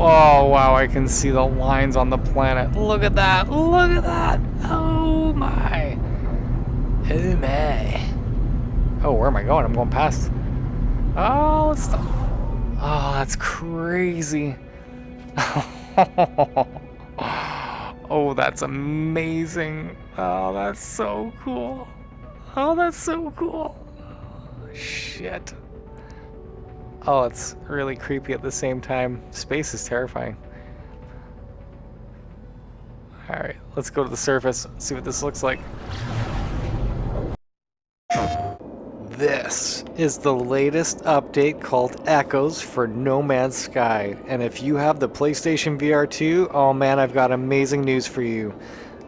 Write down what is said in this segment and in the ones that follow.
Oh wow, I can see the lines on the planet. Look at that. Look at that. Oh my. Oh my. Oh, where am I going? I'm going past. Oh, it's the... Oh, that's crazy. Oh, that's amazing. Oh, that's so cool. Oh, that's so cool. Shit. Oh, it's really creepy at the same time. Space is terrifying. Alright, let's go to the surface, see what this looks like. This is the latest update called Echoes for No Man's Sky. And if you have the PlayStation VR2, oh man, I've got amazing news for you.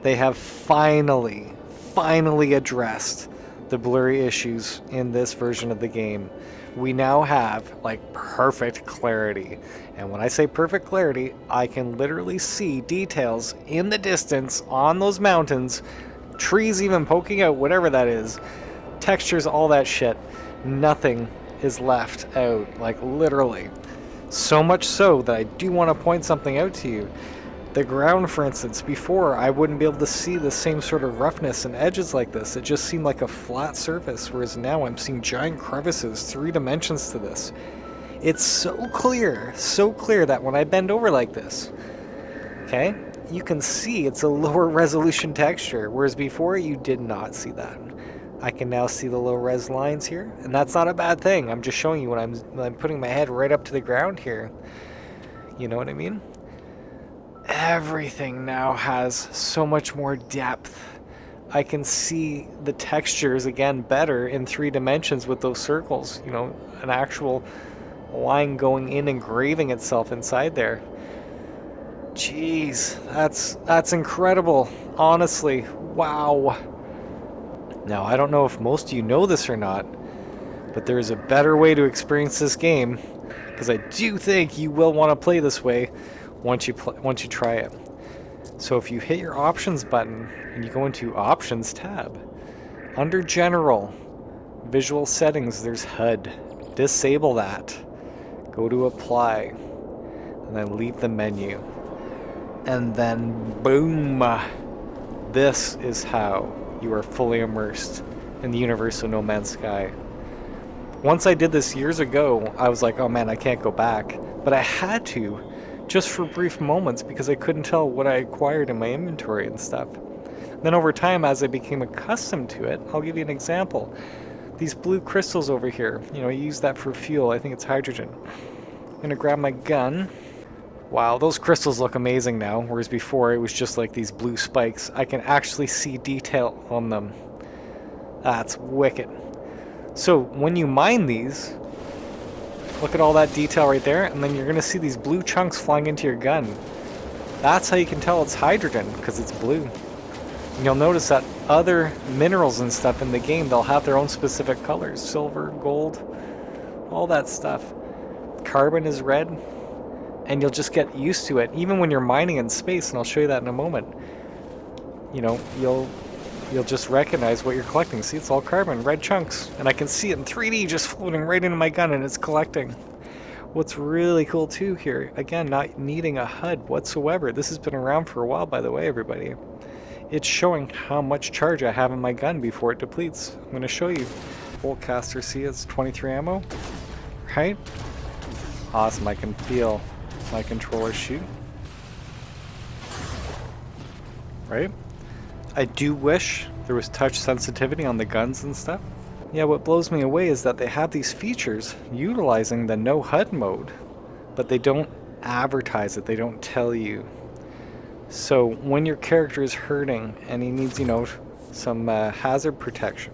They have finally addressed the blurry issues in this version of the game. We now have like perfect clarity. And when I say perfect clarity, I can literally see details in the distance on those mountains, trees even poking out, whatever that is, textures, all that shit. Nothing is left out, like literally. So much so that I do want to point something out to you. The ground, for instance, before I wouldn't be able to see the same sort of roughness and edges like this. It just seemed like a flat surface, whereas now I'm seeing giant crevices, 3 dimensions to this. It's so clear that when I bend over like this, okay, you can see it's a lower resolution texture, whereas before you did not see that. I can now see the low res lines here, and that's not a bad thing. I'm just showing you when I'm putting my head right up to the ground here. You know what I mean? Everything now has so much more depth. I can see the textures again better in 3 dimensions with those circles, you know, an actual line going in and graving itself inside there. Jeez, that's incredible. Honestly, wow. Now, I don't know if most of you know this or not, but there is a better way to experience this game, because I do think you will want to play this way once you try it. So if you hit your options button and you go into options tab, under general, visual settings, there's HUD. Disable that. Go to apply, and then leave the menu. And then boom, this is how you are fully immersed in the universe of No Man's Sky. Once I did this years ago, I was like, oh man, I can't go back. But I had to, just for brief moments, because I couldn't tell what I acquired in my inventory and stuff. Then over time, as I became accustomed to it, I'll give you an example. These blue crystals over here, you know, I use that for fuel. I think it's hydrogen. I'm gonna grab my gun. Wow, those crystals look amazing now, whereas before it was just like these blue spikes. I can actually see detail on them. That's wicked. So when you mine these, look at all that detail right there, and then you're going to see these blue chunks flying into your gun. That's how you can tell it's hydrogen, because it's blue. And you'll notice that other minerals and stuff in the game, they'll have their own specific colors. Silver, gold, all that stuff. Carbon is red, and you'll just get used to it, even when you're mining in space, and I'll show you that in a moment. You know, you'll just recognize what you're collecting. See, it's all carbon, red chunks, and I can see it in 3D just floating right into my gun, and it's collecting. What's really cool too here, again, not needing a HUD whatsoever. This has been around for a while, by the way, everybody. It's showing how much charge I have in my gun before it depletes. I'm going to show you. Bolt caster, see, it's 23 ammo, right? Awesome, I can feel my controller shoot. Right? I do wish there was touch sensitivity on the guns and stuff. Yeah, what blows me away is that they have these features utilizing the no HUD mode, but they don't advertise it, they don't tell you. So when your character is hurting and he needs, you know, some hazard protection,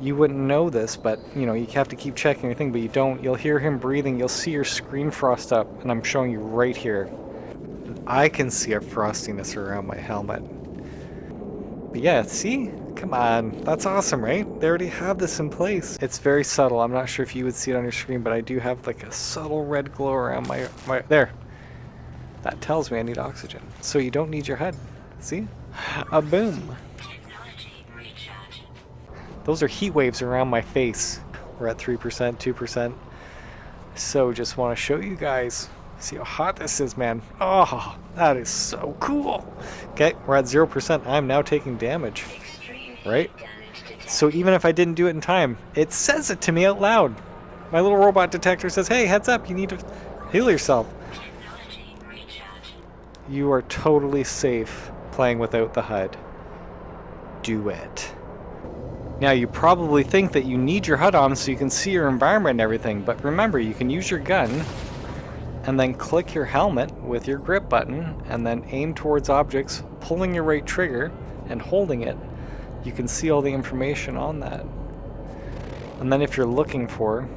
you wouldn't know this, but, you know, you have to keep checking your thing, but you don't. You'll hear him breathing, you'll see your screen frost up, and I'm showing you right here. I can see a frostiness around my helmet. But yeah, see? Come on. That's awesome, right? They already have this in place. It's very subtle. I'm not sure if you would see it on your screen, but I do have like a subtle red glow around my there. That tells me I need oxygen. So you don't need your HUD. See? A boom. Those are heat waves around my face. We're at 3%, 2%. So just want to show you guys See how hot this is, man. Oh, that is so cool. Okay, we're at 0%. I'm now taking damage, right? So even if I didn't do it in time, it says it to me out loud. My little robot detector says, hey, heads up, you need to heal yourself. You are totally safe playing without the HUD. Do it. Now, you probably think that you need your HUD on so you can see your environment and everything, but remember, you can use your gun and then click your helmet with your grip button and then aim towards objects, pulling your right trigger and holding it. You can see all the information on that. And then if you're looking for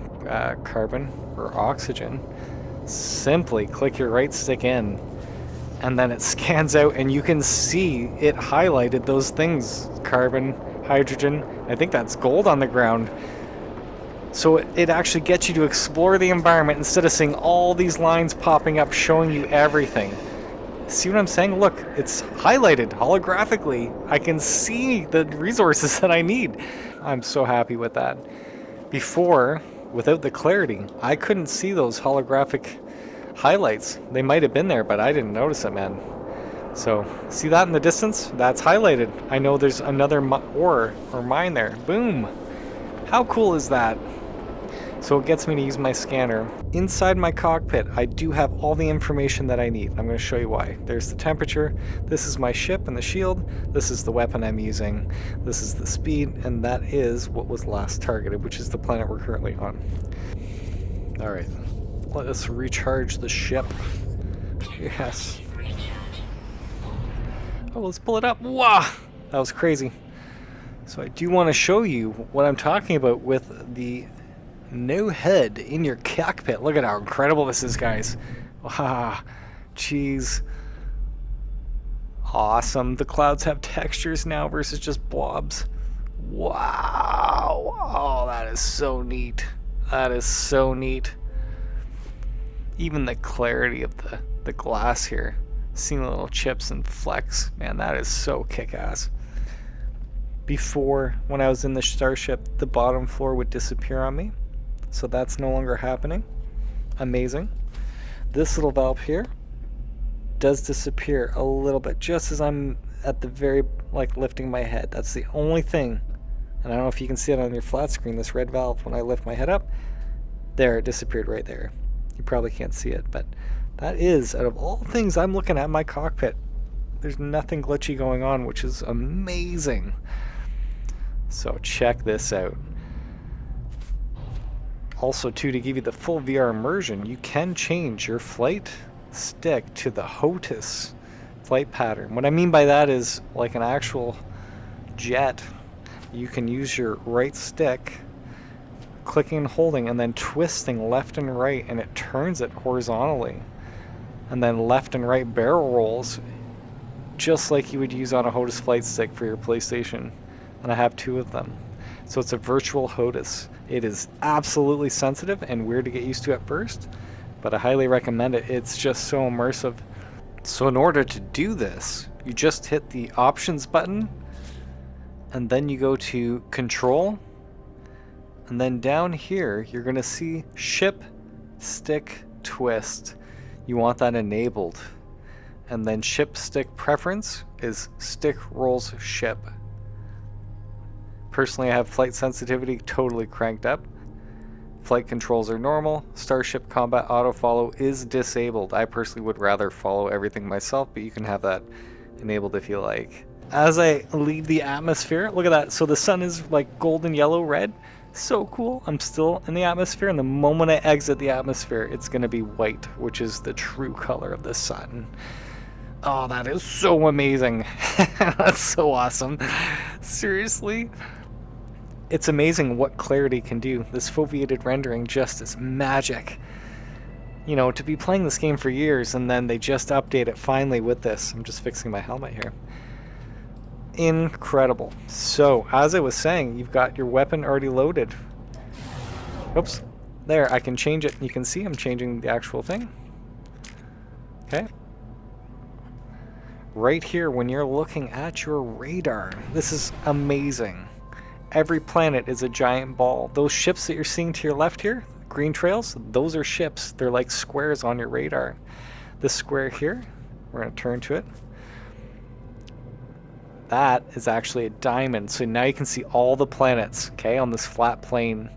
carbon or oxygen, simply click your right stick in and then it scans out and you can see it highlighted those things. Carbon, hydrogen, I think that's gold on the ground. So it actually gets you to explore the environment instead of seeing all these lines popping up showing you everything. See what I'm saying? Look, it's highlighted holographically. I can see the resources that I need. I'm so happy with that. Before, without the clarity, I couldn't see those holographic highlights. They might have been there, but I didn't notice it, man. So, see that in the distance? That's highlighted. I know there's another ore or mine there. Boom! How cool is that? So it gets me to use my scanner. Inside my cockpit, I do have all the information that I need. I'm going to show you why. There's the temperature, this is my ship and the shield, this is the weapon I'm using, this is the speed, and that is what was last targeted, which is the planet we're currently on. Alright, let us recharge the ship. Yes. Oh, let's pull it up. Wow! That was crazy. So I do want to show you what I'm talking about with the no HUD in your cockpit. Look at how incredible this is, guys. Wow. Jeez. Awesome. The clouds have textures now versus just blobs. Wow. Oh, that is so neat. That is so neat. Even the clarity of the glass here. Seeing the little chips and flecks. Man, that is so kick-ass. Before, when I was in the starship, the bottom floor would disappear on me. So that's no longer happening. Amazing. This little valve here does disappear a little bit just as I'm at the very, like, lifting my head. That's the only thing. And I don't know if you can see it on your flat screen, this red valve, when I lift my head up. There, it disappeared right there. You probably can't see it, but that is, out of all things I'm looking at in my cockpit, there's nothing glitchy going on, which is amazing. So check this out. Also, too, to give you the full VR immersion, you can change your flight stick to the HOTUS flight pattern. What I mean by that is, like an actual jet, you can use your right stick, clicking and holding, and then twisting left and right, and it turns it horizontally. And then left and right barrel rolls, just like you would use on a HOTUS flight stick for your PlayStation. And I have 2 of them. So it's a virtual HOTUS. It is absolutely sensitive and weird to get used to at first, but I highly recommend it. It's just so immersive. So in order to do this, you just hit the options button, and then you go to control, and then down here you're going to see ship stick twist. You want that enabled. And then ship stick preference is stick rolls ship. Personally, I have flight sensitivity totally cranked up. Flight controls are normal. Starship combat auto follow is disabled. I personally would rather follow everything myself, but you can have that enabled if you like. As I leave the atmosphere, look at that. So the sun is like golden, yellow, red. So cool. I'm still in the atmosphere, and the moment I exit the atmosphere, it's going to be white, which is the true color of the sun. Oh, that is so amazing. That's so awesome. Seriously? It's amazing what clarity can do. This foveated rendering just is magic. You know, to be playing this game for years and then they just update it finally with this. I'm just fixing my helmet here. Incredible. So, as I was saying, you've got your weapon already loaded. Oops. There, I can change it. You can see I'm changing the actual thing. Okay. Right here, when you're looking at your radar, this is amazing. Every planet is a giant ball. Those ships that you're seeing to your left here, green trails, those are ships. They're like squares on your radar. This square here, we're going to turn to it. That is actually a diamond. So now you can see all the planets, okay, on this flat plane.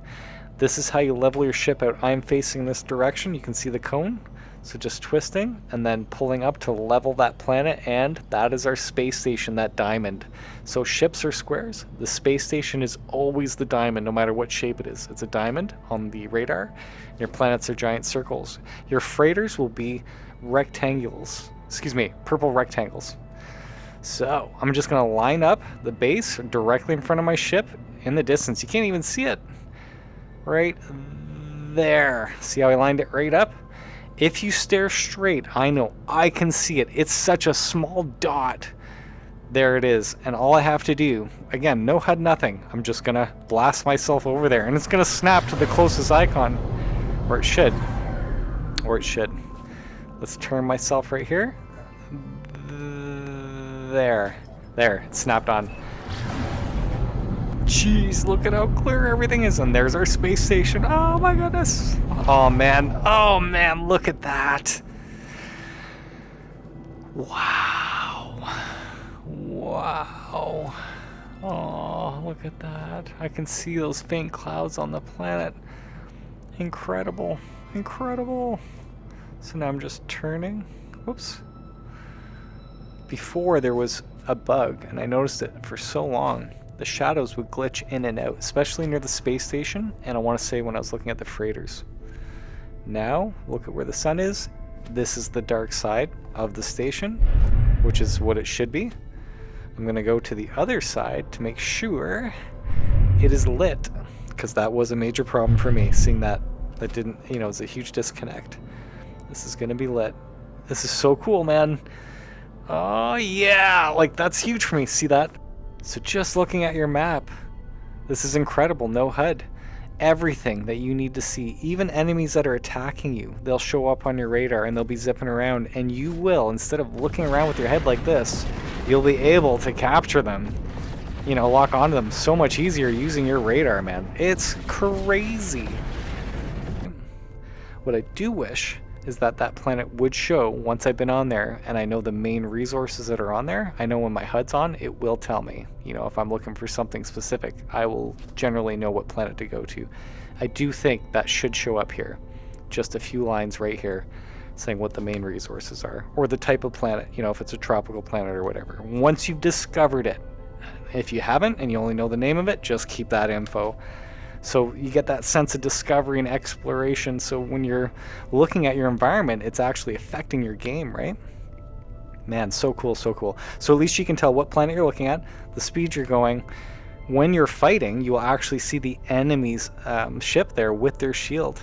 This is how you level your ship out. I'm facing this direction. You can see the cone. So just twisting and then pulling up to level that planet, and that is our space station, that diamond. So ships are squares. The space station is always the diamond, no matter what shape it is. It's a diamond on the radar. Your planets are giant circles. Your freighters will be rectangles. Excuse me, purple rectangles. So I'm just going to line up the base directly in front of my ship in the distance. You can't even see it. Right there. See how I lined it right up? If you stare straight, I know I can see it. It's such a small dot. There it is. And all I have to do, again, no HUD, nothing. I'm just going to blast myself over there. And it's going to snap to the closest icon. Or it should. Or it should. Let's turn myself right here. There. There. It snapped on. Jeez, look at how clear everything is. And there's our space station. Oh my goodness. Oh man, look at that. Wow. Wow. Oh, look at that. I can see those faint clouds on the planet. Incredible. Incredible. So now I'm just turning. Whoops. Before there was a bug, and I noticed it for so long. The shadows would glitch in and out, especially near the space station, and I want to say when I was looking at the freighters. Now, look at where the sun is. This is the dark side of the station, which is what it should be. I'm going to go to the other side to make sure it is lit, because that was a major problem for me, seeing that didn't, it was a huge disconnect. This is going to be lit. This is so cool, man. Oh, yeah, like that's huge for me. See that? So just looking at your map, this is incredible. No HUD. Everything that you need to see, even enemies that are attacking you, they'll show up on your radar and they'll be zipping around, and you will, instead of looking around with your head like this, you'll be able to capture them, lock onto them so much easier using your radar, man. It's crazy. What I do wish is that planet would show once I've been on there and I know the main resources that are on there. I know when my HUD's on, it will tell me. If I'm looking for something specific, I will generally know what planet to go to. I do think that should show up here. Just a few lines right here saying what the main resources are, or the type of planet, if it's a tropical planet or whatever. Once you've discovered it. If you haven't and you only know the name of it, just keep that info. So you get that sense of discovery and exploration. So when you're looking at your environment, it's actually affecting your game, right? Man, so cool, so cool. So at least you can tell what planet you're looking at, the speed you're going. When you're fighting, you will actually see the enemy's ship there with their shield.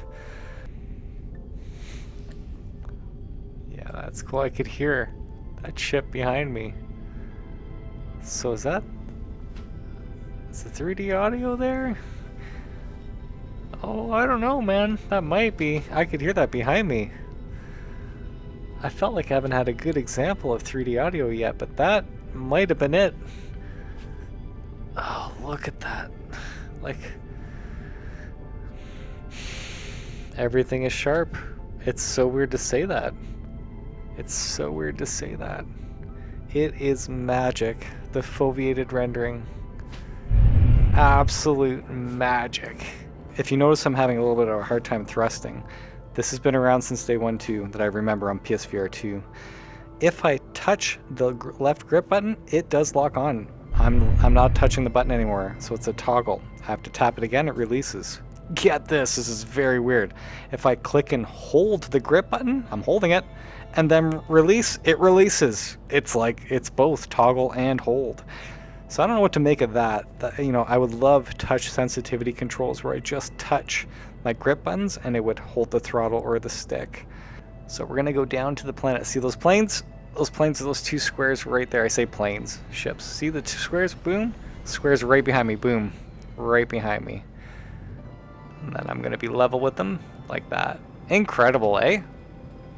Yeah, that's cool. I could hear that ship behind me. So is the 3D audio there? Oh, I don't know, man. That might be. I could hear that behind me. I felt like I haven't had a good example of 3D audio yet, but that might have been it. Oh, look at that. Like, everything is sharp. It's so weird to say that. It's so weird to say that. It is magic. The foveated rendering. Absolute magic. If you notice I'm having a little bit of a hard time thrusting, this has been around since day 1 too, that I remember on PS VR2. If I touch the left grip button, it does lock on. I'm not touching the button anymore, so it's a toggle. I have to tap it again, it releases. Get this is very weird. If I click and hold the grip button, I'm holding it, and then release, it releases. It's like, it's both toggle and hold. So I don't know what to make of that. I would love touch sensitivity controls where I just touch my grip buttons and it would hold the throttle or the stick. So we're going to go down to the planet. See those planes? Those planes are those two squares right there. I say planes, ships. See the two squares? Boom. Squares right behind me. Boom. Right behind me. And then I'm going to be level with them like that. Incredible, eh?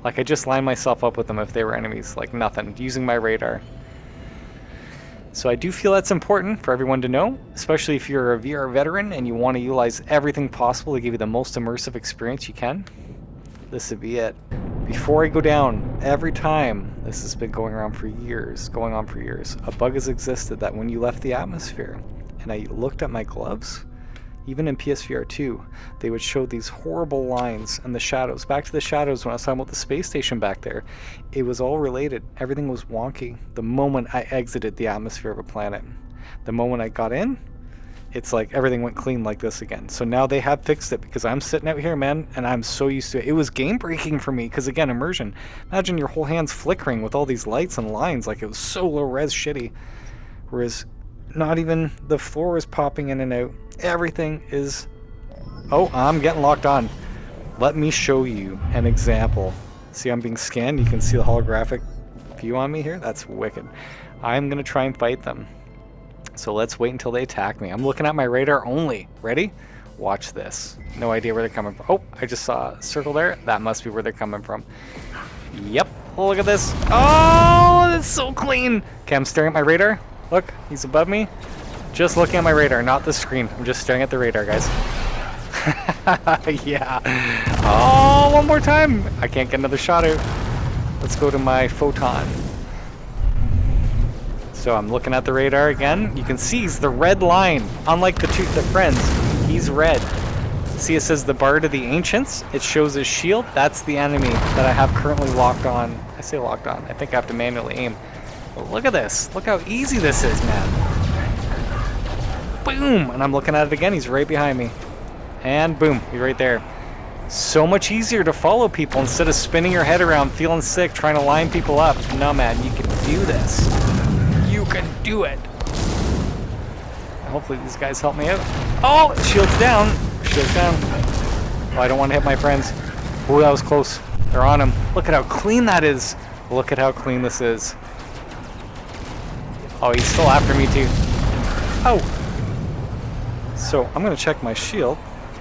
Like I just lined myself up with them if they were enemies. Like nothing. Using my radar. So I do feel that's important for everyone to know, especially if you're a VR veteran and you want to utilize everything possible to give you the most immersive experience you can. This would be it. Before I go down, every time, this has been going on for years, a bug has existed that when you left the atmosphere, and I looked at my gloves, even in PSVR2, they would show these horrible lines and the shadows. Back to the shadows when I was talking about the space station back there, it was all related. Everything was wonky the moment I exited the atmosphere of a planet. The moment I got in, it's like everything went clean like this again. So now they have fixed it because I'm sitting out here, man, and I'm so used to it. It was game breaking for me because, again, immersion. Imagine your whole hand's flickering with all these lights and lines. Like, it was so low res shitty. Whereas not even the floor is popping in and out. Everything is... Oh, I'm getting locked on. Let me show you an example. See, I'm being scanned. You can see the holographic view on me here. That's wicked. I'm going to try and fight them. So let's wait until they attack me. I'm looking at my radar only. Ready? Watch this. No idea where they're coming from. Oh, I just saw a circle there. That must be where they're coming from. Yep. Look at this. Oh, that's so clean. Okay, I'm staring at my radar. Look, he's above me. Just looking at my radar, not the screen. I'm just staring at the radar, guys. Yeah. Oh, one more time. I can't get another shot out. Let's go to my photon. So I'm looking at the radar again. You can see he's the red line. Unlike the friends, he's red. See, it says the Bard of the Ancients. It shows his shield. That's the enemy that I have currently locked on. I say locked on. I think I have to manually aim. But look at this. Look how easy this is, man. Boom! And I'm looking at it again. He's right behind me. And boom, he's right there. So much easier to follow people instead of spinning your head around, feeling sick, trying to line people up. No, man, you can do this. You can do it. Hopefully these guys help me out. Oh, shield's down. Shield's down. Oh, I don't want to hit my friends. Oh, that was close. They're on him. Look at how clean that is. Look at how clean this is. Oh, he's still after me too. Oh. So I'm going to check my shield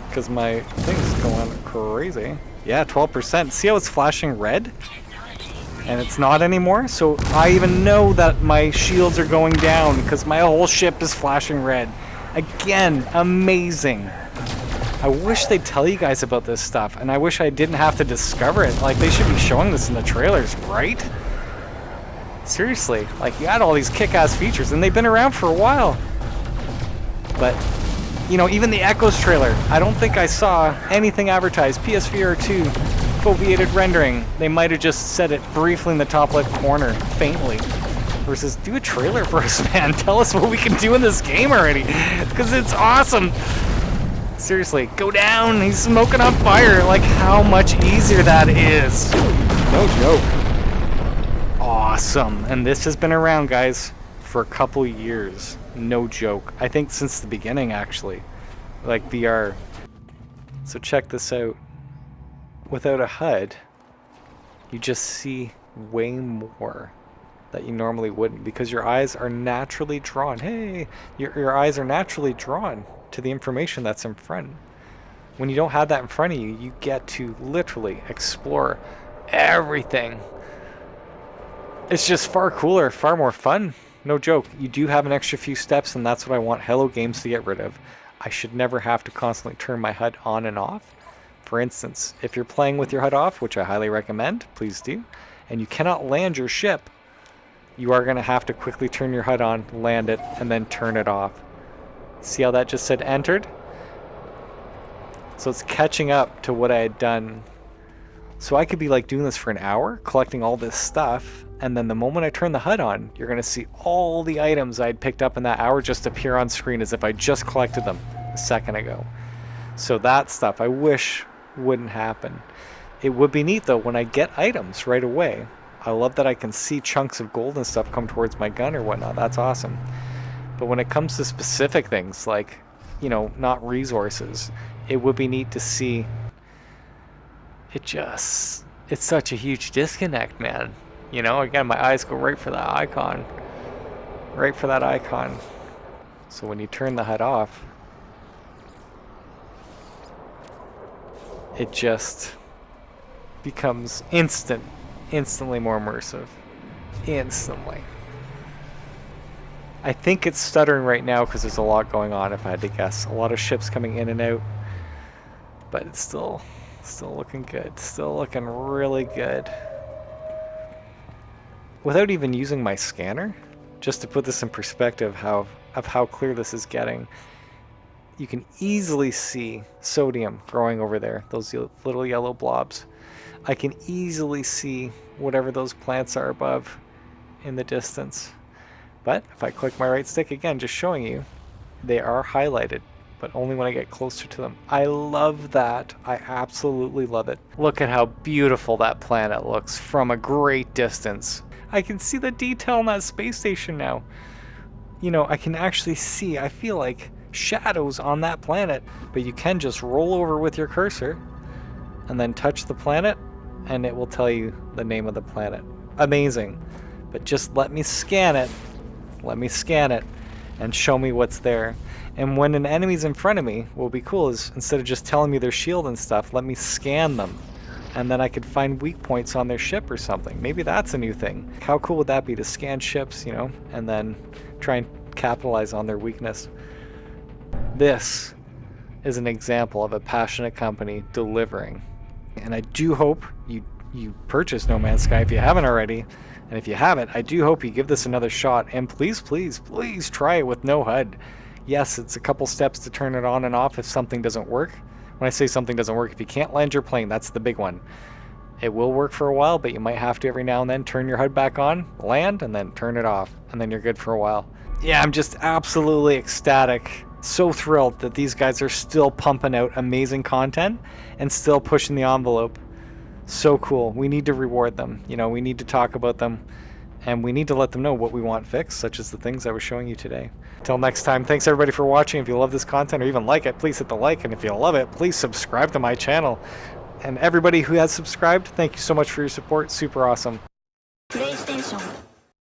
because my thing's going crazy. Yeah, 12%. See how it's flashing red? And it's not anymore, so I even know that my shields are going down because my whole ship is flashing red. Again, amazing. I wish they'd tell you guys about this stuff, and I wish I didn't have to discover it. Like, they should be showing this in the trailers, right? Seriously, like, you had all these kick-ass features, and they've been around for a while. But, you know, even the Echoes trailer, I don't think I saw anything advertised. PSVR2 foveated rendering. They might have just said it briefly in the top left corner, faintly. Versus, do a trailer for us, man. Tell us what we can do in this game already, because it's awesome. Seriously, go down. He's smoking on fire. Like, how much easier that is. No joke. Awesome. And this has been around, guys, for a couple years. No joke. I think since the beginning, actually. Like, VR. So check this out. Without a HUD, you just see way more that you normally wouldn't because your eyes are naturally drawn. Hey, your eyes are naturally drawn to the information that's in front. When you don't have that in front of you, you get to literally explore everything. It's just far cooler, far more fun. No joke. You do have an extra few steps, and that's what I want Hello Games to get rid of. I should never have to constantly turn my HUD on and off. For instance, if you're playing with your HUD off, which I highly recommend, please do, and you cannot land your ship, you are going to have to quickly turn your HUD on, land it, and then turn it off. See how that just said entered? So it's catching up to what I had done. So I could be like doing this for an hour, collecting all this stuff, and then the moment I turn the HUD on, you're going to see all the items I'd picked up in that hour just appear on screen as if I just collected them a second ago. So that stuff I wish wouldn't happen. It would be neat though when I get items right away. I love that I can see chunks of gold and stuff come towards my gun or whatnot. That's awesome. But when it comes to specific things like, you know, not resources, it would be neat to see. It's such a huge disconnect, man. You know, again, my eyes go right for that icon. Right for that icon. So when you turn the HUD off, it just becomes instantly more immersive. Instantly. I think it's stuttering right now because there's a lot going on, if I had to guess. A lot of ships coming in and out. But it's still looking good. Still looking really good. Without even using my scanner, just to put this in perspective of how clear this is getting, you can easily see sodium growing over there, those little yellow blobs. I can easily see whatever those plants are above in the distance. But if I click my right stick again, just showing you, they are highlighted, but only when I get closer to them. I love that. I absolutely love it. Look at how beautiful that planet looks from a great distance. I can see the detail on that space station now. You know, I can actually see, I feel like shadows on that planet, but you can just roll over with your cursor and then touch the planet and it will tell you the name of the planet. Amazing. But just let me scan it. Let me scan it and show me what's there. And when an enemy's in front of me, what will be cool is instead of just telling me their shield and stuff, let me scan them. And then I could find weak points on their ship or something. Maybe that's a new thing. How cool would that be to scan ships, you know, and then try and capitalize on their weakness? This is an example of a passionate company delivering. And I do hope you purchase No Man's Sky if you haven't already. And if you haven't, I do hope you give this another shot. And please, please, please try it with no HUD. Yes, it's a couple steps to turn it on and off if something doesn't work. When I say something doesn't work, if you can't land your plane, that's the big one. It will work for a while, but you might have to every now and then turn your HUD back on, land, and then turn it off. And then you're good for a while. Yeah, I'm just absolutely ecstatic. So thrilled that these guys are still pumping out amazing content and still pushing the envelope. So cool. We need to reward them. You know, we need to talk about them and we need to let them know what we want fixed, such as the things I was showing you today. Till next time, thanks everybody for watching. If you love this content or even like it, please hit the like. And if you love it, please subscribe to my channel. And everybody who has subscribed, thank you so much for your support. Super awesome. PlayStation